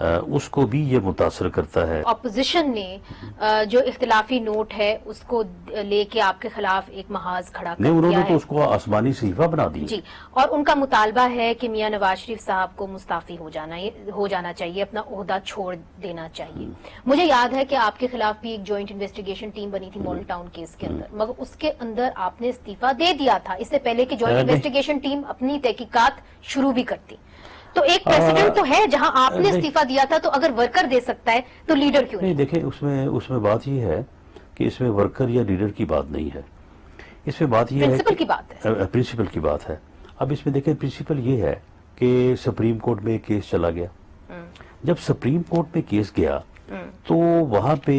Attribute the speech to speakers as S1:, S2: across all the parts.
S1: اس کو بھی یہ متاثر کرتا ہے.
S2: اپوزیشن نے جو اختلافی نوٹ ہے اس کو لے کے آپ کے خلاف ایک محاذ کھڑا کر دیا ہے.
S1: انہوں نے تو اس کو آسمانی صحیفہ بنا دی
S2: جی، اور ان کا مطالبہ ہے کہ میاں نواز شریف صاحب کو مستعفی ہو جانا چاہیے، اپنا عہدہ چھوڑ دینا چاہیے. مجھے یاد ہے کہ آپ کے خلاف بھی ایک جوائنٹ انویسٹیگیشن ٹیم بنی تھی ماڈل ٹاؤن کیس کے اندر، مگر اس کے اندر آپ نے استعفیٰ دے دیا تھا اس سے پہلے کہ جوائنٹ انویسٹیگیشن ٹیم اپنی تحقیقات شروع بھی کرتی. تو ایک پریسیڈنٹ تو ہے جہاں آپ نے استعفیٰ دیا تھا، تو اگر ورکر دے سکتا ہے تو لیڈر کیوں نہیں؟
S1: دیکھیں اس میں بات یہ ہے کہ اس میں ورکر یا لیڈر کی بات نہیں ہے، اس میں بات یہ ہے
S2: پرنسپل کی بات ہے.
S1: پرنسپل کی بات ہے. اب اس میں دیکھیں پرنسپل یہ ہے کہ سپریم کورٹ میں کیس چلا گیا. جب سپریم کورٹ میں کیس گیا تو وہاں پہ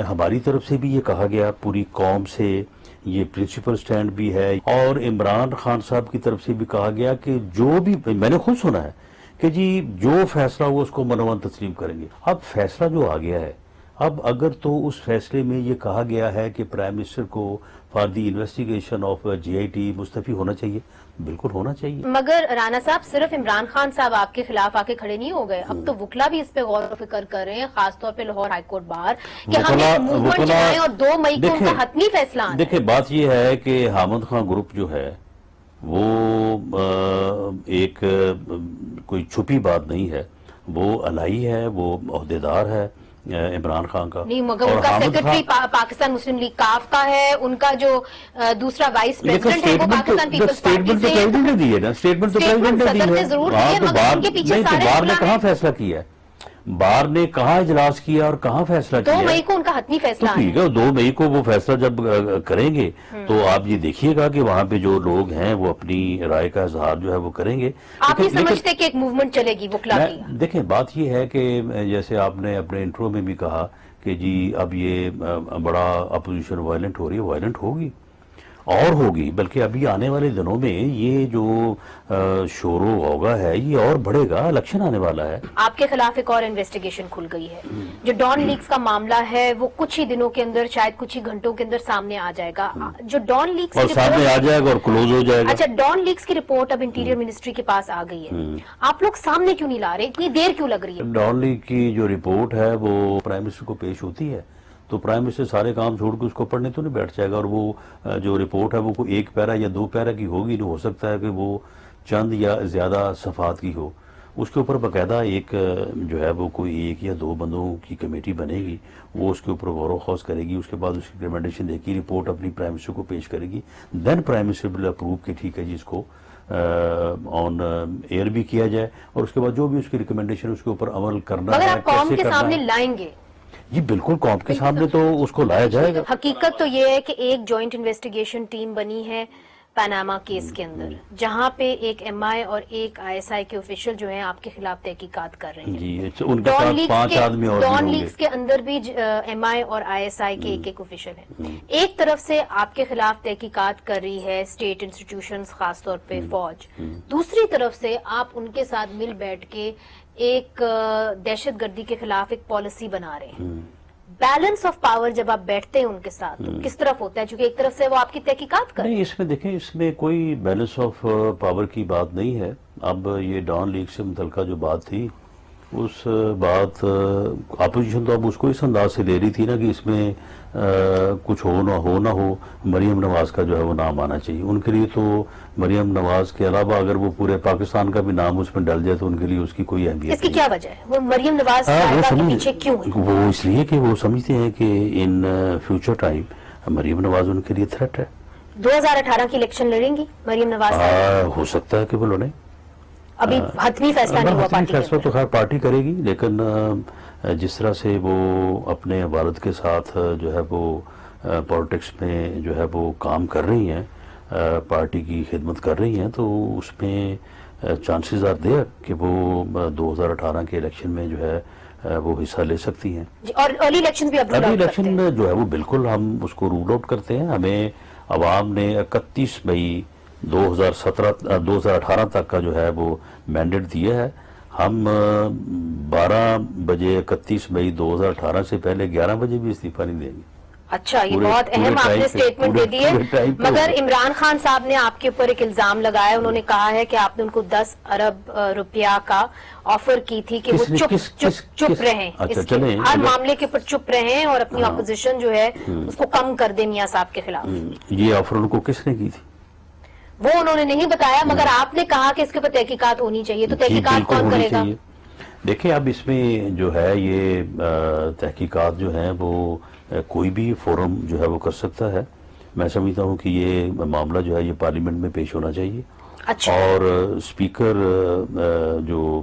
S1: ہماری طرف سے بھی یہ کہا گیا، پوری قوم سے یہ پرنسپل سٹینڈ بھی ہے، اور عمران خان صاحب کی طرف سے بھی کہا گیا کہ جو بھی، میں نے خود سنا ہے کہ جی جو فیصلہ ہوا اس کو منوان تسلیم کریں گے. اب فیصلہ جو آ گیا ہے، اب اگر تو اس فیصلے میں یہ کہا گیا ہے کہ پرائم منسٹر کو for the investigation of GIT مستعفی ہونا چاہیے، بالکل ہونا چاہیے.
S2: مگر رانا صاحب صرف عمران خان صاحب آپ کے خلاف آ کے کھڑے نہیں ہو گئے، اب تو وکلا بھی اس پہ غور و فکر کر رہے ہیں، خاص طور پہ لاہور ہائی کورٹ بار کہ ہم ایک موومنٹ چلائیں اور 2 مئی کو ان کا حتمی فیصلہ آنا.
S1: دیکھیں بات یہ ہے کہ حامد خان گروپ جو ہے وہ ایک کوئی چھپی بات نہیں ہے، وہ الائی ہے، وہ عہدیدار ہے عمران خان کا.
S2: نہیں مگر ان کا سیکرٹری پاکستان مسلم لیگ کاف کا ہے، ان کا جو دوسرا وائس پریزیڈنٹ ہے وہ پاکستان پیپلز پارٹی سے.
S1: اسٹیٹمنٹ نے دی ہے نا، اسٹیٹمنٹ تو پریزیڈنٹ نے دی ہے.
S2: ضرور دی ہے مگر ان کے پیچھے سارے
S1: بار نے کہاں فیصلہ کیا ہے، بار نے کہاں اجلاس کیا اور کہاں فیصلہ کیا؟
S2: 2 مئی کو ان کا حتمی فیصلہ ہے.
S1: ٹھیک ہے، 2 مئی کو وہ فیصلہ جب کریں گے تو آپ یہ دیکھیے گا کہ وہاں پہ جو لوگ ہیں وہ اپنی رائے کا اظہار جو ہے وہ کریں گے.
S2: آپ نہیں سمجھتے کہ ایک موومنٹ چلے گی وکلا کی؟
S1: دیکھیں بات یہ ہے کہ جیسے آپ نے اپنے انٹرو میں بھی کہا کہ جی اب یہ بڑا اپوزیشن وائلنٹ ہو رہی ہے، وائلنٹ ہوگی اور ہوگی، بلکہ ابھی آنے والے دنوں میں یہ جو شور و غوغا ہے یہ اور بڑھے گا، الیکشن آنے والا ہے.
S2: آپ کے خلاف ایک اور انویسٹیگیشن کھل گئی ہے، جو ڈان لیکس کا معاملہ ہے وہ کچھ ہی دنوں کے اندر، شاید کچھ ہی گھنٹوں کے اندر سامنے آ جائے گا. جو ڈان لیکس
S1: اور سامنے آ جائے گا اور کلوز ہو جائے گا.
S2: اچھا، ڈان لیکس کی رپورٹ اب انٹیریئر منسٹری کے پاس آ گئی ہے، آپ لوگ سامنے کیوں نہیں لا رہے؟ اتنی دیر کیوں لگ رہی ہے؟
S1: ڈان لیک کی جو رپورٹ ہے وہ پرائم منسٹر کو پیش ہوتی ہے تو پرائم منسٹر سارے کام چھوڑ کے اس کو پڑھنے تو نہیں بیٹھ جائے گا، اور وہ جو رپورٹ ہے وہ کوئی 1 پیرا یا 2 پیرا کی ہوگی، نہیں ہو سکتا ہے کہ وہ چند یا زیادہ صفحات کی ہو. اس کے اوپر باقاعدہ ایک جو ہے وہ کوئی 1 یا 2 بندوں کی کمیٹی بنے گی، وہ اس کے اوپر غور و خوض کرے گی، اس کے بعد اس کی ریکمنڈیشن دے گی، رپورٹ اپنی پرائم منسٹر کو پیش کرے گی، دین پرائم منسٹر ول اپروو کہ ٹھیک ہے جی اس کو آن ایئر بھی کیا جائے، اور اس کے بعد جو بھی اس کی ریکمنڈیشن اس کے اوپر عمل کرنا ہے،
S2: مگر آپ قوم کے سامنے لائیں گے؟
S1: جی بالکل، قوم کے سامنے تو اس کو لایا جائے گا.
S2: حقیقت تو یہ ہے کہ ایک جوائنٹ انویسٹیگیشن ٹیم بنی ہے پاناما کیس کے اندر، جہاں پہ ایک MI اور ایک ISI کے آفیشل جو ہیں آپ کے خلاف تحقیقات کر رہے ہیں.
S1: جی ان کے ساتھ 5 آدمی اور
S2: ڈان لیکس کے اندر بھی MI اور ISI کے ایک آفیشل ہیں. ایک طرف سے آپ کے خلاف تحقیقات کر رہی ہے اسٹیٹ انسٹیٹیوشنز، خاص طور پہ فوج، دوسری طرف سے آپ ان کے ساتھ مل بیٹھ کے ایک دہشت گردی کے خلاف ایک پالیسی بنا رہے ہیں. بیلنس آف پاور جب آپ بیٹھتے ہیں ان کے ساتھ کس طرف ہوتا ہے؟ چونکہ ایک طرف سے وہ آپ کی تحقیقات کریں. نہیں،
S1: اس میں دیکھیں، اس میں کوئی بیلنس آف پاور کی بات نہیں ہے. اب یہ ڈان لیک سے متعلقہ جو بات تھی، اس بات اپوزیشن تو اب اس کو اس انداز سے لے رہی تھی نا کہ اس میں کچھ ہو نہ ہو مریم نواز کا جو ہے وہ نام آنا چاہیے. ان کے لیے تو مریم نواز کے علاوہ اگر وہ پورے پاکستان کا بھی نام اس میں ڈل جائے تو ان کے لیے اس کی کوئی اہمیت نہیں.
S2: اس کی کیا وجہ ہے؟ وہ مریم نواز کے پیچھے کیوں ہے؟
S1: وہ اس لیے کہ وہ سمجھتے ہیں کہ in future time Maryam Nawaz ان کے لیے تھریٹ ہے.
S2: 2018 کی الیکشن لڑیں گی مریم نواز؟
S1: ہو سکتا ہے کہ وہ لڑیں.
S2: ابھی حتمی فیصلہ نہیں ہوا.
S1: حتمی فیصلہ تو خیر پارٹی کرے گی، لیکن جس طرح سے وہ اپنے والد کے ساتھ جو ہے وہ پالیٹکس میں جو ہے وہ کام کر رہی ہیں، پارٹی کی خدمت کر رہی ہیں، تو اس میں چانسز آر دیئر کہ وہ 2018 کے الیکشن میں جو ہے وہ حصہ لے سکتی ہیں.
S2: اور ارلی الیکشن بھی
S1: ارلی الیکشن جو ہے وہ بالکل ہم اس کو رول آؤٹ کرتے ہیں. ہمیں عوام نے 31 مئی 2018 تک کا جو ہے وہ مینڈیٹ دیا ہے. ہم 12 بجے 31 مئی 2018 سے پہلے 11 بجے بھی استعفیٰ نہیں دیں گے.
S2: اچھا، یہ بہت اہم آپ نے اسٹیٹمنٹ دے دی ہے، مگر عمران خان صاحب نے آپ کے اوپر ایک الزام لگایا، انہوں نے کہا ہے کہ آپ نے ان کو 10 ارب روپیہ کا آفر کی تھی کہ وہ چپ رہیں، ہر معاملے کے اوپر چپ رہیں اور اپنی اپوزیشن جو ہے اس کو کم کر دیں میاں صاحب کے خلاف۔
S1: یہ آفر ان کو کس نے کی تھی؟
S2: وہ انہوں نے نہیں بتایا، مگر آپ نے کہا کہ اس کے اوپر تحقیقات ہونی چاہیے، تو تحقیقات کون کرے گا؟
S1: دیکھیں اب اس میں جو ہے یہ تحقیقات جو ہیں وہ کوئی بھی فورم جو ہے وہ کر سکتا ہے۔ میں سمجھتا ہوں کہ یہ معاملہ جو ہے یہ پارلیمنٹ میں پیش ہونا چاہیے، اور اسپیکر جو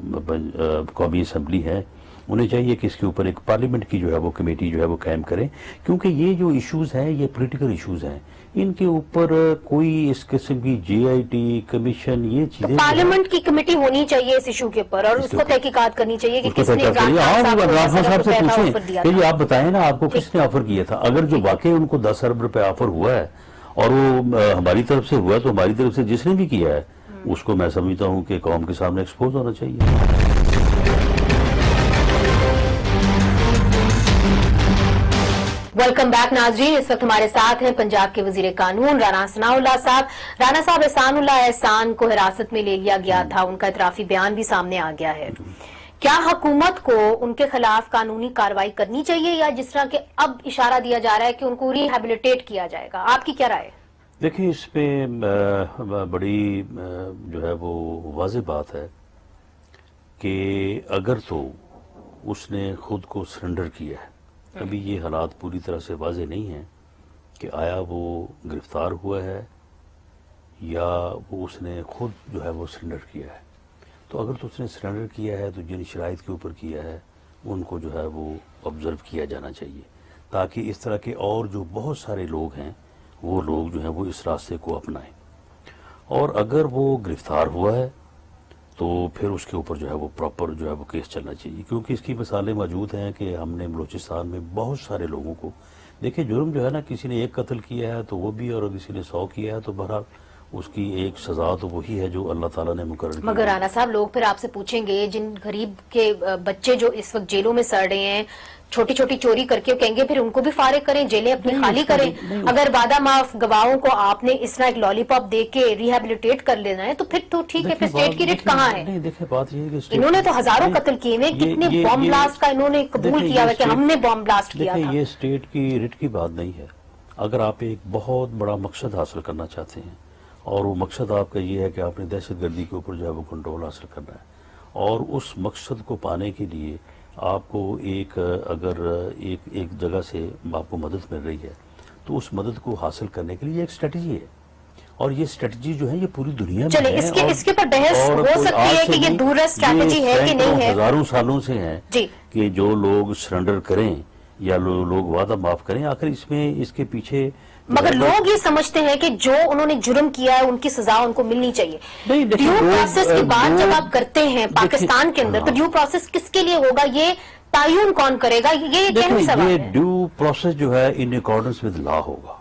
S1: قومی اسمبلی ہے انہیں چاہیے کہ اس کے اوپر ایک پارلیمنٹ کی جو ہے وہ کمیٹی جو ہے وہ قائم کریں، کیونکہ یہ جو ایشوز ہیں یہ پولیٹیکل ایشوز ہیں، ان کے اوپر کوئی اس قسم کی جے آئی ٹی کمیشن یہ چیزیں
S2: پارلیمنٹ کی کمیٹی ہونی چاہیے اس ایشو کے اوپر، اور اس کو تحقیقات کرنی چاہیے کہ کس نے
S1: عمران خان صاحب سے پوچھیں کہ یہ آپ بتائیں نا آپ کو کس نے آفر کیا تھا۔ اگر جو واقعی ان کو 10 ارب روپے آفر ہوا ہے اور وہ ہماری طرف سے ہوا ہے، تو ہماری طرف سے جس نے بھی کیا ہے اس کو میں سمجھتا ہوں کہ قوم کے سامنے ایکسپوز ہونا چاہیے۔
S2: ویلکم بیک ناظرین، اس وقت ہمارے ساتھ ہیں پنجاب کے وزیر قانون رانا ثناءاللہ صاحب۔ رانا صاحب، احسان اللہ احسان کو حراست میں لے لیا گیا تھا، ان کا اعترافی بیان بھی سامنے آ گیا ہے، کیا حکومت کو ان کے خلاف قانونی کارروائی کرنی چاہیے، یا جس طرح کہ اب اشارہ دیا جا رہا ہے کہ ان کو ریہیبلیٹیٹ کیا جائے گا؟ آپ کی کیا رائے؟
S1: دیکھیں اس میں بڑی جو ہے وہ واضح بات ہے کہ اگر تو اس نے خود کو سرنڈر کیا ہے، ابھی یہ حالات پوری طرح سے واضح نہیں ہیں کہ آیا وہ گرفتار ہوا ہے یا وہ اس نے خود جو ہے وہ سرنڈر کیا ہے۔ تو اگر تو اس نے سرنڈر کیا ہے تو جن شرائط کے اوپر کیا ہے ان کو جو ہے وہ آبزرو کیا جانا چاہیے، تاکہ اس طرح کے اور جو بہت سارے لوگ ہیں وہ لوگ جو ہیں وہ اس راستے کو اپنائیں۔ اور اگر وہ گرفتار ہوا ہے تو پھر اس کے اوپر جو ہے وہ پراپر جو ہے وہ کیس چلنا چاہیے، کیونکہ اس کی مثالیں موجود ہیں کہ ہم نے بلوچستان میں بہت سارے لوگوں کو دیکھیں، جرم جو ہے نا، کسی نے 1 قتل کیا ہے تو وہ بھی، اور کسی نے 100 کیا ہے تو بہرحال اس کی ایک سزا تو وہی ہے جو اللہ تعالیٰ نے مقرر کی۔
S2: مگر رانا صاحب، لوگ پھر آپ سے پوچھیں گے، جن غریب کے بچے جو اس وقت جیلوں میں سڑ رہے ہیں چھوٹی چھوٹی چوری کر کے، کہیں گے پھر ان کو بھی فارغ کریں، جیلیں اپنی خالی کریں۔ اگر وعدہ معاف گواہوں کو آپ نے اس طرح ایک لالی پاپ دے کے ریہیبلیٹیٹ کر لینا ہے تو پھر تو ٹھیک ہے، پھر اسٹیٹ کی رٹ کہاں ہے؟
S1: دیکھیں بات یہ ہے کہ
S2: انہوں نے تو ہزاروں قتل کیے ہیں، کتنے بام بلاسٹ کا انہوں نے قبول کیا ہے کہ ہم نے بام بلاسٹ کیا تھا۔
S1: یہ اسٹیٹ کی رٹ کی بات نہیں ہے۔ اگر آپ ایک بہت بڑا مقصد حاصل کرنا چاہتے ہیں، اور وہ مقصد آپ کا یہ ہے کہ آپ نے دہشت گردی کے اوپر جو ہے وہ کنٹرول حاصل کرنا ہے، اور اس مقصد کو پانے کے لیے آپ کو اگر ایک جگہ سے آپ کو مدد مل رہی ہے تو اس مدد کو حاصل کرنے کے لیے ایک اسٹریٹجی ہے، اور یہ اسٹریٹجی جو ہے یہ پوری دنیا میں ہے۔
S2: اس کے پر بحث ہو سکتی ہے کہ یہ دورہ اسٹریٹجی ہے کہ نہیں ہے۔
S1: ہزاروں سالوں سے ہیں کہ جو لوگ سرنڈر کریں یا لوگ وعدہ معاف کریں، آخر اس میں اس کے پیچھے،
S2: مگر لوگ یہ سمجھتے ہیں کہ جو انہوں نے جرم کیا ہے ان کی سزا ان کو ملنی چاہیے۔ ڈیو پروسیس کی بات جب آپ کرتے ہیں پاکستان کے اندر، تو ڈیو پروسیس کس کے لیے ہوگا، یہ تعین کون کرے گا، یہ کیا سوال ہے؟
S1: ڈیو پروسیس جو ہے ان اکارڈنس ود لا ہوگا۔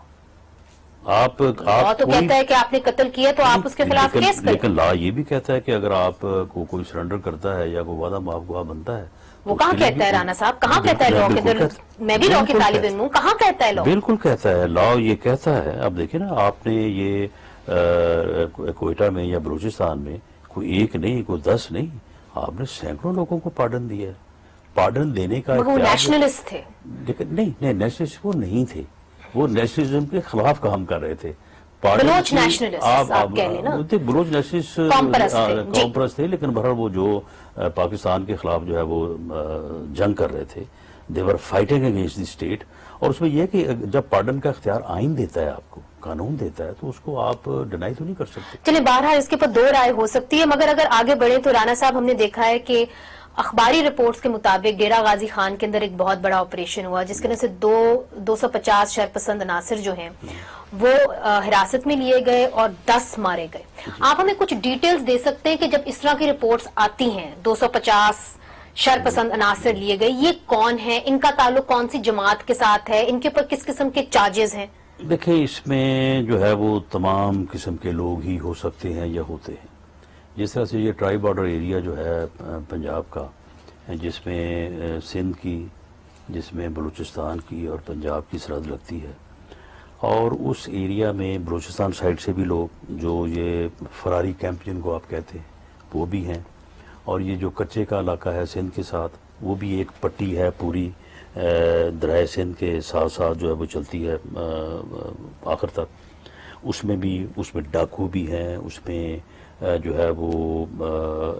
S1: آپ
S2: تو کہتا ہے کہ آپ نے قتل کیا تو آپ اس کے خلاف کیس کریں،
S1: لیکن لا یہ بھی کہتا ہے کہ اگر آپ کو کوئی سرنڈر کرتا ہے یا کوئی وعدہ معاف گواہ بنتا ہے،
S2: وہ کہاں کہتا ہے رانا صاحب، کہاں کہتا ہے لا کے اندر؟ میں بھی لا کی طالب علم ہوں، کہاں کہتا ہے لا؟
S1: بالکل کہتا ہے لا، یہ کہتا ہے۔ اب دیکھیں نا، آپ نے یہ کوئٹہ میں یا بلوچستان میں کوئی 1 نہیں، کوئی 10 نہیں، آپ نے سینکڑوں لوگوں کو پارڈن دیا ہے۔ پارڈن دینے کا
S2: وہ نیشنلسٹ تھے،
S1: نہیں نیشنلسٹ وہ نہیں تھے، وہ نیشنلزم کے خلاف کام کر رہے تھے۔
S2: بلوچ نیشنلسٹ آپ کہہ لیں نا،
S1: بلوچ نیشنلسٹ قوم پرست تھے، لیکن بہرحال وہ جو پاکستان کے خلاف جو ہے وہ جنگ کر رہے تھے، they were fighting against the state۔ اور اس میں یہ کہ جب پارڈن کا اختیار آئین دیتا ہے، آپ کو قانون دیتا ہے، تو اس کو آپ ڈینائی تو نہیں کر سکتے۔
S2: چلیں بہرحال اس کے اوپر 2 رائے ہو سکتی ہے، مگر اگر آگے بڑھیں تو رانا صاحب ہم نے دیکھا ہے کہ اخباری رپورٹس کے مطابق ڈیرہ غازی خان کے اندر ایک بہت بڑا آپریشن ہوا، جس کے اندر سے 250 شرپسند عناصر جو ہیں وہ حراست میں لیے گئے اور 10 مارے گئے۔ آپ ہمیں کچھ ڈیٹیلز دے سکتے ہیں کہ جب اس طرح کی رپورٹس آتی ہیں 250 شرپسند عناصر لیے گئے، یہ کون ہیں، ان کا تعلق کون سی جماعت کے ساتھ ہے، ان کے اوپر کس قسم کے چارجز ہیں؟
S1: دیکھیں اس میں جو ہے وہ تمام قسم کے لوگ ہی ہو سکتے ہیں یا ہوتے ہیں۔ جس طرح سے یہ ٹرائی بارڈر ایریا جو ہے پنجاب کا، جس میں سندھ کی جس میں بلوچستان کی اور پنجاب کی سرحد لگتی ہے، اور اس ایریا میں بلوچستان سائڈ سے بھی لوگ جو یہ فراری کیمپ جن کو آپ کہتے ہیں وہ بھی ہیں، اور یہ جو کچے کا علاقہ ہے سندھ کے ساتھ وہ بھی ایک پٹی ہے پوری درائے سندھ کے ساتھ ساتھ جو ہے وہ چلتی ہے آخر تک، اس میں ڈاکو بھی ہیں، اس میں جو ہے وہ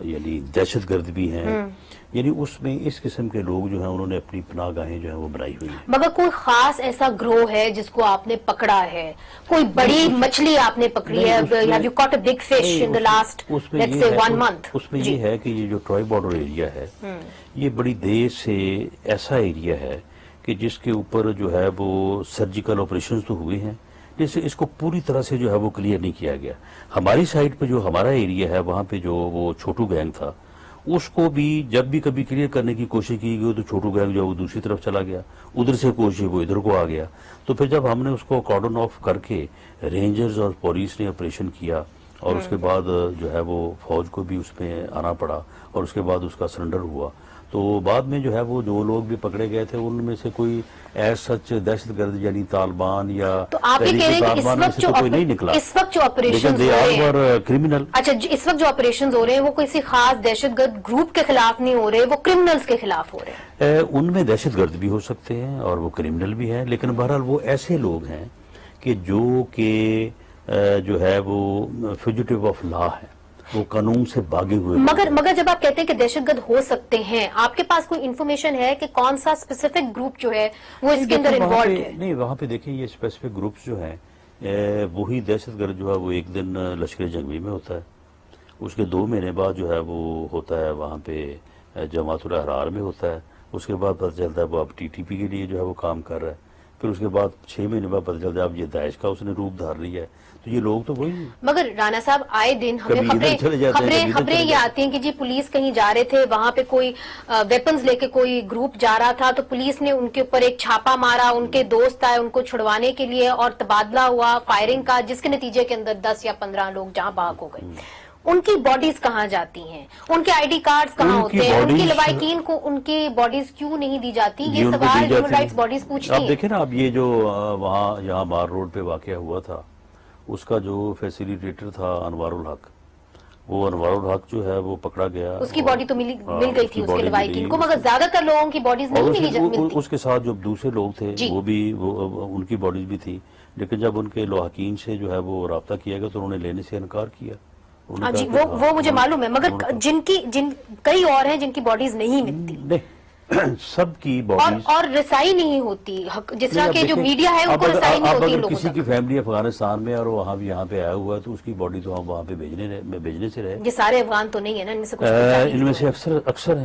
S1: یعنی دہشت گرد بھی ہیں، یعنی اس میں اس قسم کے لوگ جو ہیں انہوں نے اپنی پناہ گاہیں جو ہیں وہ بنائی ہوئی ہیں۔
S2: مگر کوئی خاص ایسا گروہ ہے جس کو آپ نے پکڑا ہے، کوئی بڑی مچھلی آپ نے پکڑی ہے؟ Have you caught a big fish in the last, let's say, 1 month؟
S1: اس میں یہ ہے کہ یہ جو ٹرائی بارڈر ایریا ہے یہ بڑی دیر سے ایسا ایریا ہے کہ جس کے اوپر جو ہے وہ سرجیکل آپریشنز تو ہوئے ہیں، جیسے اس کو پوری طرح سے جو ہے وہ کلیئر نہیں کیا گیا۔ ہماری سائڈ پہ جو ہمارا ایریا ہے وہاں پہ جو وہ چھوٹو گینگ تھا، اس کو بھی جب بھی کبھی کلیئر کرنے کی کوشش کی گئی تو چھوٹو گینگ جو وہ دوسری طرف چلا گیا، ادھر سے کوشش وہ ادھر کو آ گیا، تو پھر جب ہم نے اس کو کارڈن آف کر کے رینجرز اور پولیس نے آپریشن کیا اور اس کے بعد جو ہے وہ فوج کو بھی اس میں آنا پڑا اور اس کے بعد اس کا سرنڈر ہوا، تو بعد میں جو ہے وہ جو لوگ بھی پکڑے گئے تھے ان میں سے کوئی سچ دہشت گرد یعنی طالبان یا
S2: تو آپ یہ کہہ رہے ہیں کہ اس وقت جو آپریشن ہو رہے ہیں کرمنل، اچھا اس وقت جو آپریشن ہو رہے ہیں وہ کسی خاص دہشت گرد گروپ کے خلاف نہیں ہو رہے، وہ کرمنلز کے خلاف ہو رہے ہیں؟
S1: ان میں دہشت گرد بھی ہو سکتے ہیں اور وہ کرمنل بھی ہیں، لیکن بہرحال وہ ایسے لوگ ہیں کہ جو ہے وہ فیوجیٹیو آف لا ہے، وہ قانون سے بھاگے ہوئے۔
S2: مگر جب آپ کہتے ہیں کہ دہشت گرد ہو سکتے ہیں، آپ کے پاس کوئی انفارمیشن ہے کہ کون سا اسپیسیفک گروپ جو ہے وہ اس کے اندر انوالوڈ ہے؟
S1: نہیں، وہاں پہ دیکھیں یہ اسپیسیفک گروپس جو ہیں وہی دہشت گرد جو ہے وہ ایک دن لشکر جنگوی میں ہوتا ہے، اس کے 2 مہینے بعد جو ہے وہ ہوتا ہے وہاں پہ جماعت الاحرار میں ہوتا ہے، اس کے بعد پتہ چلتا ہے وہ اب ٹی پی کے لیے جو ہے وہ کام کر رہا ہے، پھر اس کے بعد 6 مہینے بعد پتہ چلتا ہے اب یہ داعش کا اس نے روپ دھار لیا ہے، تو یہ لوگ تو وہی ہیں۔
S2: مگر رانا صاحب آئے دن ہمیں خبریں یہ آتی ہیں کہ جی پولیس کہیں جا رہے تھے، وہاں پہ کوئی ویپنز لے کے کوئی گروپ جا رہا تھا تو پولیس نے ان کے اوپر ایک چھاپا مارا، ان کے دوست آئے ان کو چھڑوانے کے لیے اور تبادلہ ہوا فائرنگ کا، جس کے نتیجے کے اندر 10 یا 15 لوگ جہاں بھاگ ہو گئے۔ ان کی باڈیز کہاں جاتی ہیں؟ ان کے آئی ڈی کارڈز کہاں ہوتے ہیں؟ ان کی لواحقین کو ان کی باڈیز کیوں نہیں دی جاتی؟ یہ سوال ہیومن رائٹس باڈیز پوچھتی ہیں۔
S1: اب دیکھیں نا، اب یہ جو وہاں یہاں بار روڈ پہ واقعہ ہوا تھا اس کا جو فیسیلیٹیٹر تھا انوار الحق، وہ انوار الحق جو ہے وہ پکڑا گیا،
S2: اس کی باڈی تو مل گئی تھی اس کے لواحقین کو، مگر زیادہ تر لوگوں کی باڈیز نہیں ملی۔
S1: اس کے ساتھ جو دوسرے لوگ تھے وہ بھی ان کی باڈیز بھی تھی، لیکن جب ان کے لواحقین سے جو ہے وہ رابطہ کیا گیا تو انہوں نے لینے سے انکار کیا۔
S2: جی وہ مجھے معلوم ہے، مگر کئی اور ہیں جن کی باڈیز نہیں ملتی،
S1: سب کی باڈیز
S2: اور رسائی نہیں ہوتی، جس طرح کے جو میڈیا ہے ان کو رسائی نہیں ہوتی لوگوں تک۔
S1: کسی کی فیملی افغانستان میں اور وہاں بھی یہاں پہ آیا ہوا ہے تو اس کی باڈی تو ہم وہاں پہ بھیجنے سے رہے۔
S2: یہ سارے افغان تو نہیں ہے نا، ان میں سے کچھ
S1: ان میں سے اکثر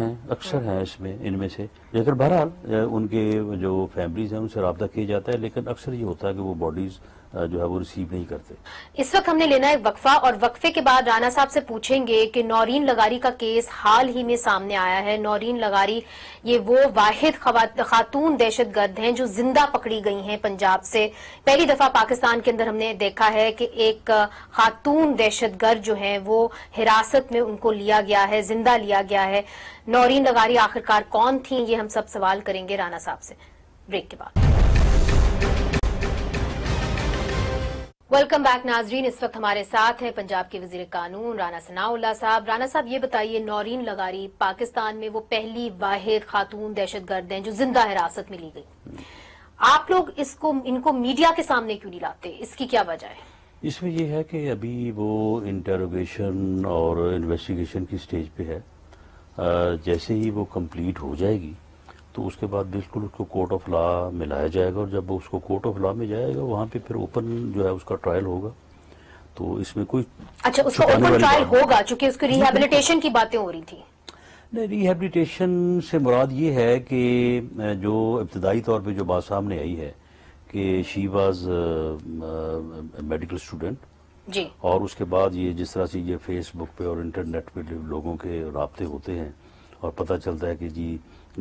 S1: ہیں اس میں، ان میں سے، لیکن بہرحال ان کے جو فیملیز ہیں ان سے رابطہ کیا جاتا ہے، لیکن اکثر یہ ہوتا ہے کہ وہ باڈیز جو ہے وہ ریسیو نہیں کرتے۔
S2: اس وقت ہم نے لینا ہے وقفہ، اور وقفے کے بعد رانا صاحب سے پوچھیں گے کہ نورین لغاری کا کیس حال ہی میں سامنے آیا ہے۔ نورین لغاری یہ وہ واحد خاتون دہشت گرد ہیں جو زندہ پکڑی گئی ہیں پنجاب سے۔ پہلی دفعہ پاکستان کے اندر ہم نے دیکھا ہے کہ ایک خاتون دہشت گرد جو ہیں وہ حراست میں ان کو لیا گیا ہے، زندہ لیا گیا ہے۔ نورین لغاری آخرکار کون تھیں، یہ ہم سب سوال کریں گے رانا صاحب سے بریک کے بعد۔ ویلکم بیک ناظرین، اس وقت ہمارے ساتھ ہیں پنجاب کے وزیر قانون رانا ثناء اللہ صاحب۔ رانا صاحب یہ بتائیے، نورین لغاری پاکستان میں وہ پہلی واحد خاتون دہشت گرد ہیں جو زندہ حراست میں لی گئی، آپ لوگ ان کو میڈیا کے سامنے کیوں نہیں لاتے؟ اس کی کیا وجہ ہے؟
S1: اس میں یہ ہے کہ ابھی وہ انٹروگیشن اور انویسٹیگیشن کی سٹیج پہ ہے، جیسے ہی وہ کمپلیٹ ہو جائے گی تو اس کے بعد بالکل اس کو کورٹ آف لا میں لایا جائے گا، اور جب اس کو کورٹ آف لا میں جائے گا وہاں پہ پھر اوپن جو ہے اس کا ٹرائل ہوگا، تو اس میں کوئی
S2: اچھا اس کا اوپن ٹرائل ہوگا، چونکہ اس کی ریہیبلیٹیشن کی باتیں ہو رہی تھی۔
S1: نہیں، ریہیبلیٹیشن سے مراد یہ ہے کہ جو ابتدائی طور پہ جو بات سامنے آئی ہے کہ شی واز میڈیکل اسٹوڈنٹ
S2: جی،
S1: اور اس کے بعد یہ جس طرح سے یہ فیس بک پہ اور انٹرنیٹ پہ لوگوں کے رابطے ہوتے ہیں اور پتہ چلتا ہے کہ جی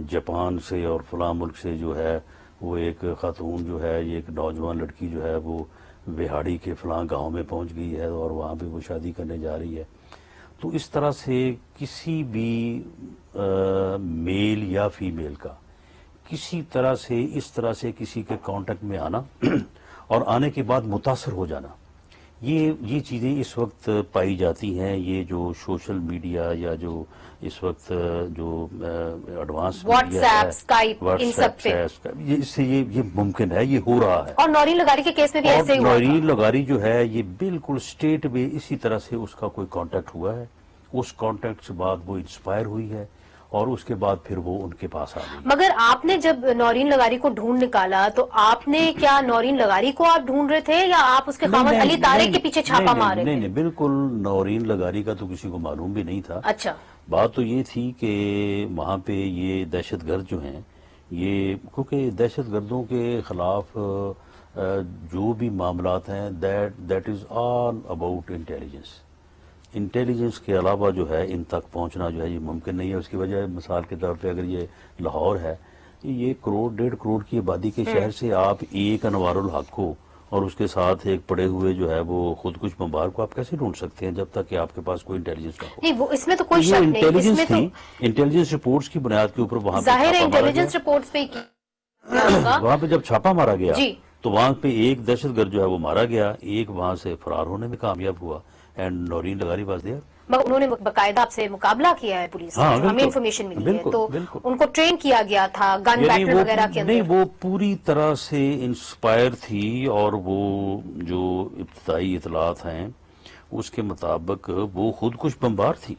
S1: جاپان سے اور فلاں ملک سے جو ہے وہ ایک خاتون جو ہے، یہ ایک نوجوان لڑکی جو ہے وہ بہاڑی کے فلاں گاؤں میں پہنچ گئی ہے اور وہاں پہ وہ شادی کرنے جا رہی ہے، تو اس طرح سے کسی بھی میل یا فیمیل کا کسی طرح سے اس طرح سے کسی کے کانٹیکٹ میں آنا اور آنے کے بعد متاثر ہو جانا، یہ چیزیں اس وقت پائی جاتی ہیں. یہ جو سوشل میڈیا یا جو اس وقت جو ایڈوانس
S2: واٹس ایپ، اسکائپ، ان سب پہ
S1: اس سے یہ ممکن ہے، یہ ہو رہا ہے.
S2: اور نورین لغاری کے کیس میں بھی ایسے ہی ہوا.
S1: نورین لغاری جو ہے یہ بالکل اسٹیٹ میں اسی طرح سے اس کا کوئی کانٹیکٹ ہوا ہے. اس کانٹیکٹ سے بعد وہ انسپائر ہوئی ہے اور اس کے بعد پھر وہ ان کے پاس آ گئی.
S2: مگر آپ نے جب نورین لغاری کو ڈھونڈ نکالا تو آپ نے کیا نورین لغاری کو آپ ڈھونڈ رہے تھے یا آپ اس کے خاوند علی طارق کے پیچھے چھاپا مار رہے تھے؟
S1: نہیں، بالکل نورین لغاری کا تو کسی کو معلوم بھی نہیں تھا.
S2: اچھا.
S1: بات تو یہ تھی کہ وہاں پہ یہ دہشت گرد جو ہیں، یہ کیونکہ دہشت گردوں کے خلاف جو بھی معاملات ہیں that is all about intelligence کے علاوہ جو ہے ان تک پہنچنا جو ہے یہ ممکن نہیں ہے. اس کی وجہ مثال کے طور پہ اگر یہ لاہور ہے، یہ 1.5 کروڑ کی آبادی کے شہر سے آپ ایک انوار الحق کو اور اس کے ساتھ ایک پڑے ہوئے جو ہے وہ خودکش بمبار کو آپ کیسے ڈھونڈ سکتے ہیں جب تک کہ آپ کے پاس کوئی انٹیلیجنس نہ ہو؟
S2: نہیں، وہ اس میں تو کوئی شک نہیں. اس میں تو
S1: انٹیلیجنس رپورٹس کی بنیاد کے اوپر وہاں
S2: ظاہر ہے انٹیلیجنس رپورٹس پہ
S1: وہاں پہ جب چھاپا مارا گیا تو وہاں پہ ایک دہشت گرد جو ہے وہ مارا گیا، ایک وہاں سے فرار ہونے میں کامیاب ہوا. اینڈ نورین لغاری واز دیئر.
S2: انہوں نے باقاعدہ آپ سے مقابلہ کیا ہے پولیس نے، ہمیں انفارمیشن ملی ہے تو ان کو ٹرین کیا گیا تھا گن بیٹل وغیرہ کے اندر.
S1: نہیں، وہ پوری طرح سے انسپائر تھی اور وہ جو ابتدائی اطلاعات ہیں اس کے مطابق وہ خودکش بمبار تھی.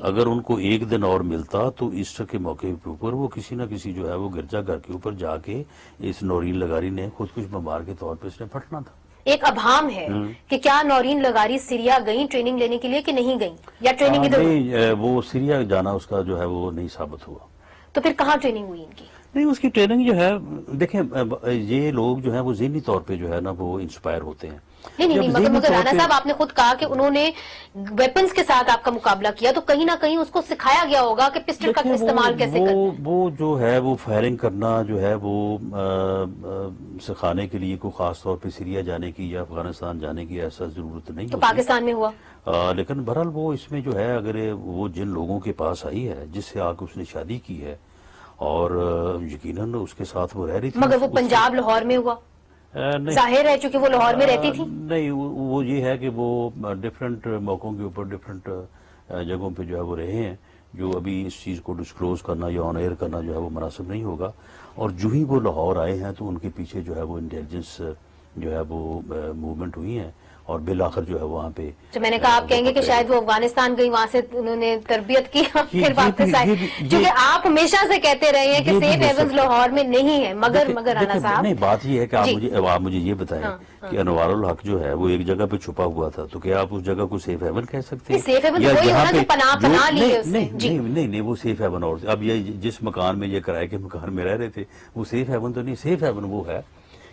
S1: اگر ان کو ایک دن اور ملتا تو ایسٹر کے موقع کے اوپر وہ کسی نہ کسی جو ہے وہ گرجا گھر کے اوپر جا کے اس نورین لغاری نے خودکش بمبار کے طور پہ اس نے پھٹنا تھا.
S2: ایک ابہام ہے کہ کیا نورین لغاری سیریا گئیں ٹریننگ لینے کے لیے کہ نہیں گئیں، یا ٹریننگ ادھر
S1: نہیں، وہ سیریا جانا اس کا جو ہے وہ نہیں ثابت ہوا.
S2: تو پھر کہاں ٹریننگ ہوئی ان کی؟
S1: نہیں، اس کی ٹریننگ جو ہے دیکھیں یہ لوگ جو ہیں وہ ذہنی طور پہ جو ہے نا وہ انسپائر ہوتے ہیں.
S2: نہیں، مگر رانا صاحب آپ نے خود کہا کہ انہوں نے ویپنز کے ساتھ آپ کا مقابلہ کیا، تو کہیں نہ کہیں اس کو سکھایا گیا ہوگا کہ پسٹل کا استعمال کیسے کرنا ہے.
S1: وہ جو ہے وہ فائرنگ کرنا جو ہے وہ سکھانے کے لیے کوئی خاص طور پہ سیریا جانے کی یا افغانستان جانے کی ایسا ضرورت نہیں.
S2: تو پاکستان میں ہوا.
S1: لیکن بہرحال وہ اس میں جو ہے اگر وہ جن لوگوں کے پاس آئی ہے جس سے آ کے اس نے شادی کی ہے اور یقیناً اس کے ساتھ وہ رہ رہی تھی.
S2: مگر وہ پنجاب لاہور میں ہوا. ظاہر ہے چونکہ وہ لاہور میں رہتی تھی.
S1: نہیں، وہ یہ ہے کہ وہ ڈفرینٹ موقعوں کے اوپر ڈفرینٹ جگہوں پہ جو ہے وہ رہے ہیں، جو ابھی اس چیز کو ڈسکلوز کرنا یا آن ایئر کرنا جو ہے وہ مناسب نہیں ہوگا. اور جو ہی وہ لاہور آئے ہیں تو ان کے پیچھے جو ہے وہ انٹیلیجنس جو ہے وہ موومنٹ ہوئی ہیں اور بالآخر جو ہے وہاں پہ
S2: جو میں نے کہا آپ کہیں گے کہ شاید وہ افغانستان گئی، وہاں سے انہوں نے تربیت کی پھر واپس آئے، کیونکہ آپ ہمیشہ سے کہتے رہے ہیں کہ سیف ہیونز لاہور میں نہیں ہے. مگر رانا صاحب
S1: نہیں، بات یہ ہے کہ آپ مجھے یہ بتائیں کہ انوار الحق جو ہے وہ ایک جگہ پہ چھپا ہوا تھا، تو کیا آپ اس جگہ کو سیف ہیون کہہ سکتے ہیں؟
S2: سیف ہیون وہی ہونا جو پناہ لی ہے اس نے.
S1: نہیں، وہ سیف ہیون اور اب یہ جس مکان میں یہ کرائے کے مکان میں رہ رہے تھے وہ سیف ہیون تو نہیں. سیف ہیون وہ ہے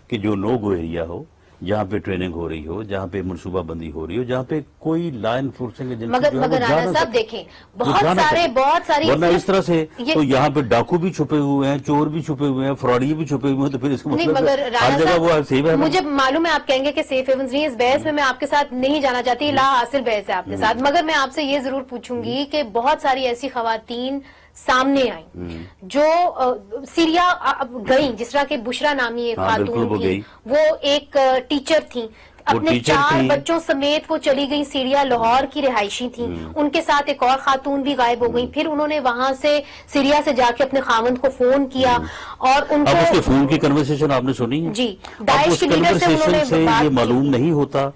S1: کہ جو نو گو ایریا ہو، جہاں پہ ٹریننگ ہو رہی ہو، جہاں پہ منصوبہ بندی ہو رہی ہو، جہاں پہ کوئی لا انفورسنگ ایجنسی
S2: مگر رانا صاحب دیکھیں بہت ساری
S1: ورنہ اس طرح سے تو یہاں پہ ڈاکو بھی چھپے ہوئے ہیں، چور بھی چھپے ہوئے ہیں، فراڈی بھی چھپے ہوئے ہیں، تو پھر اس کا مطلب ہر جگہ وہ سیف ہے.
S2: مجھے معلوم ہے آپ کہیں گے کہ سیف ہیونز نہیں. اس بحث میں آپ کے ساتھ نہیں جانا چاہتی، لا حاصل بحث ہے آپ کے ساتھ. مگر میں آپ سے یہ ضرور پوچھوں گی کہ بہت ساری ایسی خواتین سامنے آئیں جو سیریا گئیں، جس طرح کہ بشرا نامی ایک خاتون تھی، وہ ایک ٹیچر تھیں، اپنے 4 بچوں سمیت وہ چلی گئی سیریا، لاہور کی رہائشی تھیں. ان کے ساتھ ایک اور خاتون بھی غائب ہو گئی. پھر انہوں نے وہاں سے سیریا سے جا کے اپنے خاوند کو فون کیا اور ان کو
S1: اس کے فون کی کنورسیشن آپ نے سنی ہے؟
S2: جی، داعش کے لیڈر سے انہوں نے
S1: یہ معلوم نہیں ہوتا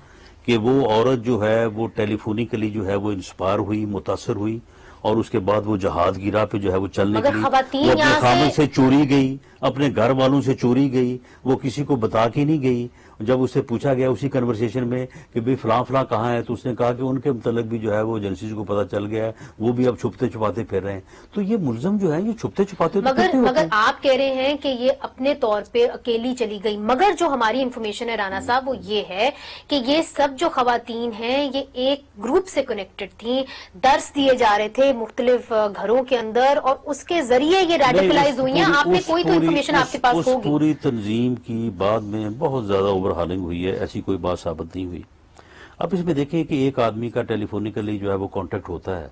S1: کہ وہ عورت جو ہے وہ ٹیلی فونیکلی جو ہے وہ انسپائر ہوئی، متاثر ہوئی اور اس کے بعد وہ جہاد کی راہ پہ جو ہے وہ چلنے کے لیے وہ اپنے خاوند سے چوری گئی، اپنے گھر والوں سے چوری گئی، وہ کسی کو بتا کے نہیں گئی. جب اس سے پوچھا گیا اسی کنورسیشن میں کہ بھئی فلاں فلاں کہاں ہے، تو اس نے کہا کہ ان کے متعلق بھی جو ہے وہ ایجنسیز کو پتا چل گیا ہے، وہ بھی اب چھپتے چھپاتے پھر رہے ہیں. تو یہ ملزم جو ہے یہ چھپتے چھپاتے
S2: مگر آپ کہہ رہے ہیں کہ یہ اپنے طور پہ اکیلی چلی گئی. مگر جو ہماری انفارمیشن ہے رانا صاحب وہ یہ ہے کہ یہ سب جو خواتین ہیں یہ ایک گروپ سے کنیکٹڈ تھیں، درس دیے جا رہے تھے مختلف گھروں کے اندر اور اس کے ذریعے یہ ریڈیکلائز ہوئی ہیں. آپ نے کوئی تو انفارمیشن آپ کے پاس ہوگی.
S1: پوری تنظیم کی بعد میں بہت زیادہ اوور ہالنگ ہوئی ہے، ایسی کوئی بات ثابت نہیں ہوئی. اب اس میں دیکھیں کہ ایک آدمی کا ٹیلی فونیکلی جو ہے وہ کانٹیکٹ ہوتا ہے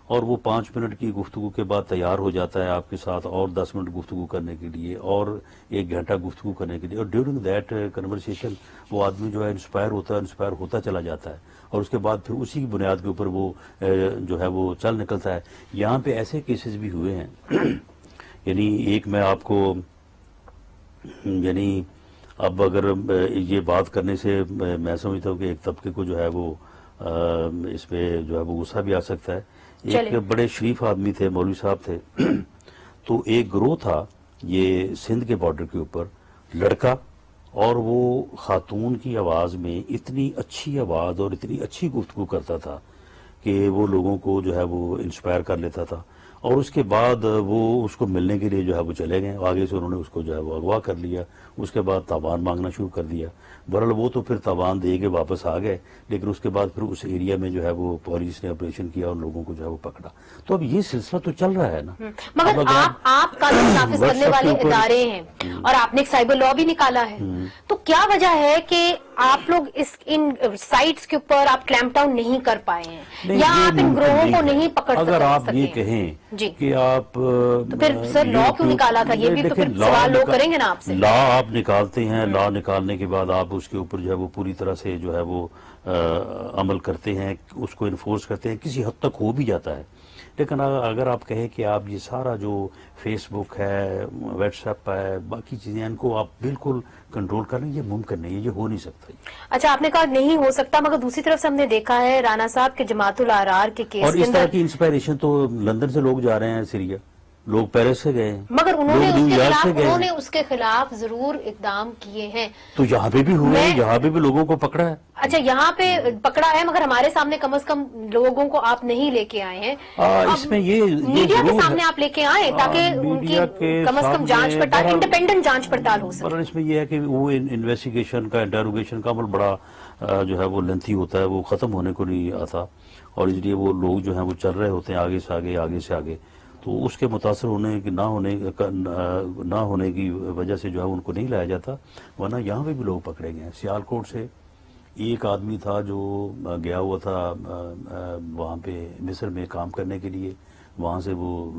S1: اور وہ 5 منٹ کی گفتگو کے بعد تیار ہو جاتا ہے آپ کے ساتھ اور 10 منٹ گفتگو کرنے کے لیے اور 1 گھنٹہ گفتگو کرنے کے لیے، اور ڈیورنگ دیٹ کنورسیشن وہ آدمی جو ہے انسپائر ہوتا چلا جاتا ہے، اور اس کے بعد پھر اسی کی بنیاد کے اوپر وہ جو ہے وہ چل نکلتا ہے۔ یہاں پہ ایسے کیسز بھی ہوئے ہیں یعنی ایک میں آپ کو یعنی اب اگر یہ بات کرنے سے میں سمجھتا ہوں کہ ایک طبقے کو جو ہے وہ اس پہ جو ہے وہ غصہ بھی آ سکتا ہے۔ ایک بڑے شریف آدمی تھے، مولوی صاحب تھے، تو ایک گروہ تھا یہ سندھ کے بارڈر کے اوپر، لڑکا، اور وہ خاتون کی آواز میں اتنی اچھی آواز اور اتنی اچھی گفتگو کرتا تھا کہ وہ لوگوں کو جو ہے وہ انسپائر کر لیتا تھا، اور اس کے بعد وہ اس کو ملنے کے لیے جو ہے وہ چلے گئے، آگے سے انہوں نے اس کو جو ہے وہ اغوا کر لیا، اس کے بعد تاوان مانگنا شروع کر دیا۔ بہرحال وہ تو پھر تاوان دے کے واپس آ گئے، لیکن اس کے بعد پھر اس ایریا میں جو ہے وہ پولیس نے آپریشن کیا اور لوگوں کو جو ہے وہ پکڑا۔ تو اب یہ سلسلہ تو چل رہا ہے نا۔
S2: مگر آپ قانون نافذ کرنے والے ادارے ہیں اور آپ نے ایک سائبر لا بھی نکالا ہے، تو کیا وجہ ہے کہ آپ لوگ ان سائٹس کے اوپر آپ کلیمپ ڈاؤن نہیں کر پائے ہیں، یا آپ ان گروہوں کو نہیں پکڑ سکتے؟
S1: اگر آپ یہ کہیں کہ آپ
S2: تو پھر سر لا کیوں نکالا تھا؟ یہ بھی تو پھر سوال لوگ کریں گے نا آپ سے۔
S1: لا آپ نکالتے ہیں، لا نکالنے کے بعد آپ اس کے اوپر جو ہے وہ پوری طرح سے جو ہے وہ عمل کرتے ہیں، اس کو انفورس کرتے ہیں، کسی حد تک ہو بھی جاتا ہے، لیکن اگر آپ کہیں کہ آپ یہ سارا جو فیس بک ہے، واٹس ایپ ہے، باقی چیزیں ان کو آپ بالکل کنٹرول کر لیں، یہ ممکن نہیں ہے، یہ ہو نہیں سکتا۔
S2: اچھا، آپ نے کہا نہیں ہو سکتا، مگر دوسری طرف سے ہم نے دیکھا ہے رانا صاحب کے جماعت الاحرار کے کیس
S1: اور اس طرح کی انسپائریشن تو لندن سے لوگ جا رہے ہیں، سیریا لوگ پیرس سے گئے ہیں،
S2: مگر انہوں نے اس کے خلاف ضرور اقدام کیے ہیں،
S1: تو یہاں پہ بھی ہوئے ہیں، یہاں پہ بھی لوگوں کو پکڑا ہے۔
S2: اچھا، یہاں پہ پکڑا ہے، مگر ہمارے سامنے کم از کم لوگوں کو آپ نہیں لے کے آئے ہیں۔
S1: اس میں یہ
S2: میڈیا کے سامنے آپ لے کے آئے تاکہ ان کی کم از کم جانچ پڑتال، انڈیپینڈنٹ جانچ پڑتال ہو سکے۔
S1: پر اس میں یہ ہے کہ وہ انویسٹیگیشن کا، انٹروگیشن کا عمل بڑا جو ہے وہ لینتھی ہوتا ہے، وہ ختم ہونے کو نہیں آتا، اور اس لیے وہ لوگ جو ہیں وہ چل رہے ہوتے ہیں آگے سے آگے، آگے سے آگے، تو اس کے متاثر ہونے کی نہ ہونے کی وجہ سے جو ہے ان کو نہیں لایا جاتا، ورنہ یہاں پہ بھی لوگ پکڑے گئے ہیں۔ سیالکوٹ سے ایک آدمی تھا جو گیا ہوا تھا وہاں پہ مصر میں کام کرنے کے لیے، وہاں سے وہ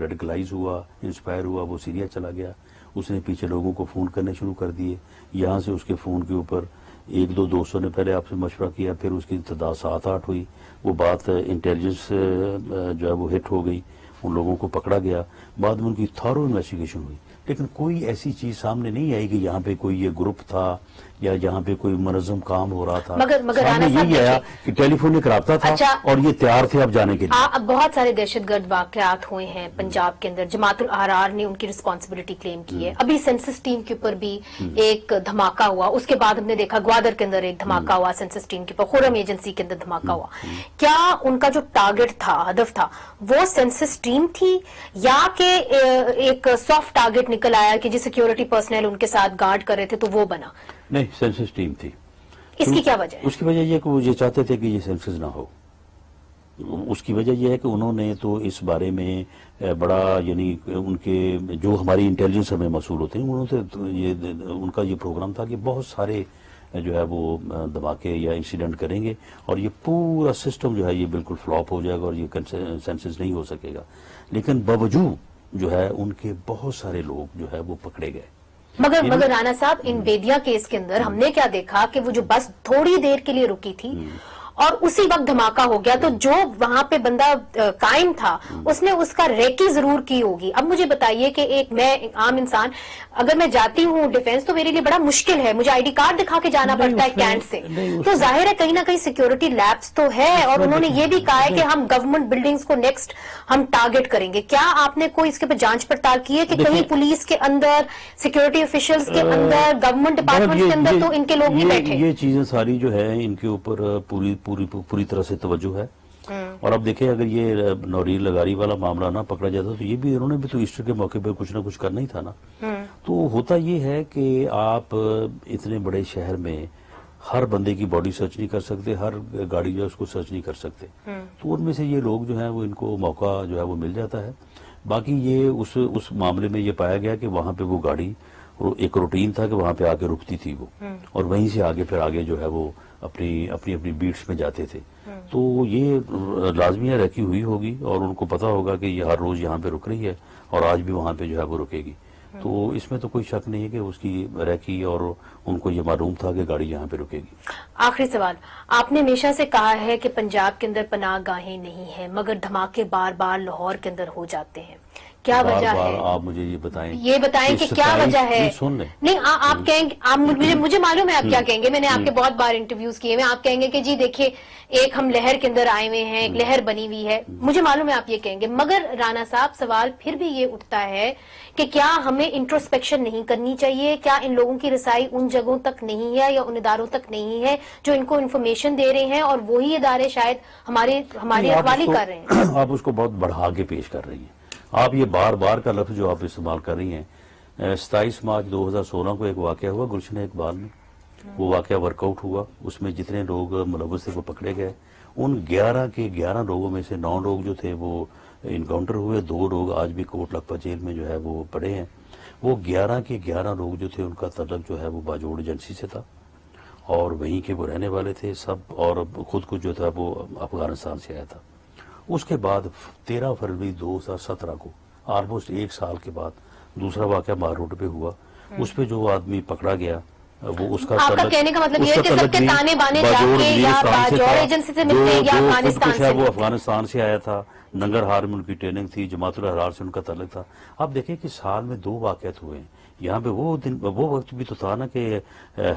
S1: ریڈیکلائز ہوا، انسپائر ہوا، وہ سیریا چلا گیا، اس نے پیچھے لوگوں کو فون کرنے شروع کر دیے، یہاں سے اس کے فون کے اوپر 1-2 دوستوں نے پہلے آپ سے مشورہ کیا، پھر اس کی تعداد 7-8 ہوئی، وہ بات انٹیلیجنس جو ہے وہ ہٹ ہو گئی، ان لوگوں کو پکڑا گیا، بعد میں ان کی تھارو انویسٹیگیشن ہوئی، لیکن کوئی ایسی چیز سامنے نہیں آئی کہ یہاں پہ کوئی یہ گروپ تھا یا یہاں پہ کوئی منظم کام ہو رہا تھا۔
S2: مگر رانا صاحب
S1: یہی آیا کہ ٹیلی فونک رابطہ تھا اور یہ تیار تھے اب جانے کے لیے۔
S2: بہت سارے دہشت گرد واقعات ہوئے ہیں پنجاب کے اندر، جماعت الاحرار نے ان کی رسپانسبلٹی کلیم کی ہے، ابھی سینسس ٹیم کے اوپر بھی ایک دھماکہ ہوا، اس کے بعد ہم نے دیکھا گوادر کے اندر ایک دھماکہ ہوا، سینسس ٹیم کے اوپر خورم ایجنسی کے اندر دھماکہ ہوا۔ کیا ان کا جو ٹارگٹ تھا، ہدف تھا، وہ سینسس ٹیم تھی یا کہ ایک سافٹ ٹارگٹ نکل آیا کہ جی سیکیورٹی پرسنل ان کے ساتھ گارڈ کر رہے تھے تو وہ بنا؟
S1: نہیں، سینسس ٹیم تھی۔
S2: اس کی کیا وجہ ہے؟
S1: اس کی وجہ یہ کہ وہ یہ چاہتے تھے کہ یہ سینسس نہ ہو۔ اس کی وجہ یہ ہے کہ انہوں نے تو اس بارے میں بڑا، یعنی ان کے جو ہماری انٹیلیجنس ہمیں موصول ہوتے ہیں، انہوں نے ان کا یہ پروگرام تھا کہ بہت سارے جو ہے وہ دھماکے یا انسیڈنٹ کریں گے اور یہ پورا سسٹم جو ہے یہ بالکل فلاپ ہو جائے گا اور یہ سینسس نہیں ہو سکے گا، لیکن باوجود جو ہے ان کے بہت سارے لوگ جو ہے وہ پکڑے گئے۔
S2: مگر رانا صاحب، ان بیدیا کیس کے اندر ہم نے کیا دیکھا کہ وہ جو بس تھوڑی دیر کے لیے رکی تھی اور اسی وقت دھماکہ ہو گیا، تو جو وہاں پہ بندہ قائم تھا اس نے اس کا ریکی ضرور کی ہوگی۔ اب مجھے بتائیے کہ میں عام انسان اگر میں جاتی ہوں ڈیفینس تو میرے لیے بڑا مشکل ہے، مجھے آئی ڈی کارڈ دکھا کے جانا پڑتا ہے کینٹ سے، تو ظاہر ہے کہیں نہ کہیں سیکیورٹی لیپس تو ہے، اور انہوں نے یہ بھی کہا ہے کہ ہم گورنمنٹ بلڈنگز کو نیکسٹ ہم ٹارگٹ کریں گے۔ کیا آپ نے کوئی اس کے پر جانچ پڑتال کی ہے کہ کہیں پولیس کے اندر، سیکیورٹی آفیشلز کے اندر، گورنمنٹ ڈپارٹمنٹ کے اندر تو ان کے لوگ نہیں بیٹھے؟
S1: یہ چیزیں ساری جو ہے ان کے اوپر پوری طرح سے توجہ ہے، اور اب دیکھیں اگر یہ نوریل لغاری والا معاملہ نہ پکڑا جاتا تو یہ بھی انہوں نے بھی تو ایسٹر کے موقع پہ کچھ نہ کچھ کرنا ہی تھا نا۔ تو ہوتا یہ ہے کہ آپ اتنے بڑے شہر میں ہر بندے کی باڈی سرچ نہیں کر سکتے، ہر گاڑی جو ہے اس کو سرچ نہیں کر سکتے، تو ان میں سے یہ لوگ جو ہیں وہ ان کو موقع جو ہے وہ مل جاتا ہے۔ باقی یہ اس معاملے میں یہ پایا گیا کہ وہاں پہ وہ گاڑی ایک روٹین تھا کہ وہاں پہ آگے رکتی تھی وہ، اور وہیں سے آگے پھر آگے جو ہے وہ اپنی بیٹس میں جاتے تھے. تو یہ لازمیہ رہتی ہوئی ہوگی اور ان کو پتا ہوگا کہ یہ ہر روز یہاں پہ رک رہی ہے اور آج بھی وہاں پہ جو ہے وہ رکے گی. تو اس میں تو کوئی شک نہیں ہے کہ اس کی رہی اور ان کو یہ معلوم تھا کہ گاڑی یہاں پہ رکے گی.
S2: آخری سوال، آپ نے ہمیشہ سے کہا ہے کہ پنجاب کے اندر پناہ گاہیں نہیں ہیں مگر دھماکے بار بار لاہور کے اندر ہو جاتے ہیں، کیا وجہ ہے؟
S1: آپ مجھے یہ بتائیں
S2: کہ کیا وجہ ہے؟ نہیں، آپ کہیں گے، مجھے معلوم ہے آپ کیا کہیں گے، میں نے آپ کے بہت بار انٹرویوز کیے ہیں، آپ کہیں گے کہ جی دیکھیے ایک ہم لہر کے اندر آئے ہوئے ہیں، ایک لہر بنی ہوئی ہے، مجھے معلوم ہے آپ یہ کہیں گے، مگر رانا صاحب سوال پھر بھی یہ اٹھتا ہے کہ کیا ہمیں انٹروسپیکشن نہیں کرنی چاہیے؟ کیا ان لوگوں کی رسائی ان جگہوں تک نہیں ہے یا ان اداروں تک نہیں ہے جو ان کو انفارمیشن دے رہے ہیں اور وہی ادارے شاید ہماری اقوالی کر رہے ہیں؟
S1: آپ اس کو بہت بڑھا کے پیش کر رہی ہیں. آپ یہ بار بار کا لفظ جو آپ استعمال کر رہی ہیں، 27 مارچ 2016 کو ایک واقعہ ہوا گلشن اقبال میں، وہ واقعہ ورک آؤٹ ہوا، اس میں جتنے لوگ ملوث تھے وہ پکڑے گئے. ان 11 کے 11 لوگوں میں سے 9 لوگ جو تھے وہ انکاؤنٹر ہوئے، 2 لوگ آج بھی کوٹ لکھپت جیل میں جو ہے وہ پڑے ہیں. وہ 11 کے 11 لوگ جو تھے ان کا تعلق جو ہے وہ باجوڑ ایجنسی سے تھا اور وہیں کے وہ رہنے والے تھے سب، اور خود کو جو تھا وہ افغانستان سے آیا تھا. اس کے بعد 13 فروری 2017 کو آلموسٹ 1 سال کے بعد دوسرا واقعہ مار روڈ پہ ہوا. اس پہ جو آدمی پکڑا گیا وہ اس کا
S2: آپ کا کہنے کا مطلب یہ ہے کہ سب کے تانے بانے جا کے یا باجوڑ ایجنسی سے ملتے ہیں یا افغانستان سے؟
S1: وہ افغانستان سے آیا تھا، ننگر ہار میں ان کی ٹریننگ تھی، جماعت الاحرار سے ان کا تعلق تھا. آپ دیکھیں کہ سال میں 2 واقعات ہوئے ہیں. یہاں پہ وہ وقت بھی تو تھا نا کہ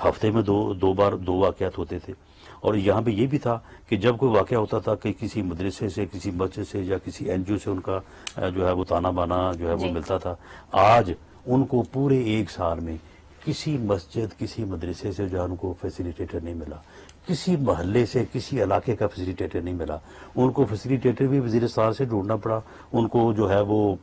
S1: ہفتے میں دو بار 2 واقعات ہوتے تھے. اور یہاں پہ یہ بھی تھا کہ جب کوئی واقعہ ہوتا تھا کہ کسی مدرسے سے، کسی مسجد سے یا کسی این جی او سے ان کا جو ہے وہ تانا بانا جو ہے وہ ملتا تھا. آج ان کو پورے 1 سال میں کسی مسجد، کسی مدرسے سے جو ہے ان کو فیسیلیٹیٹر نہیں ملا، کسی محلے سے، کسی علاقے کا فیسیلیٹیٹر نہیں ملا. ان کو فیسیلیٹیٹر بھی وزیرستان سے ڈھونڈنا پڑا، ان کو جو ہے وہ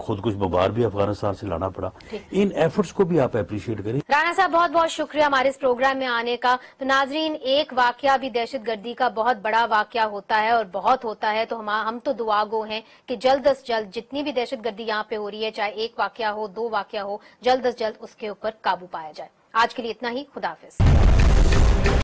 S1: خود کچھ مبار بھی افغانستان سے لانا پڑا. ان ایفرٹس کو بھی آپ اپریشیٹ کریں.
S2: رانا صاحب بہت بہت شکریہ ہمارے اس پروگرام میں آنے کا. تو ناظرین، ایک واقعہ بھی دہشت گردی کا بہت بڑا واقعہ ہوتا ہے اور بہت ہوتا ہے، تو ہم تو دعا گو ہیں کہ جلد از جلد جتنی بھی دہشت گردی یہاں پہ ہو رہی ہے، چاہے 1 واقعہ ہو، 2 واقعہ ہو، جلد از جلد اس کے اوپر قابو پایا جائے. آج کے لیے اتنا ہی، خدا حافظ.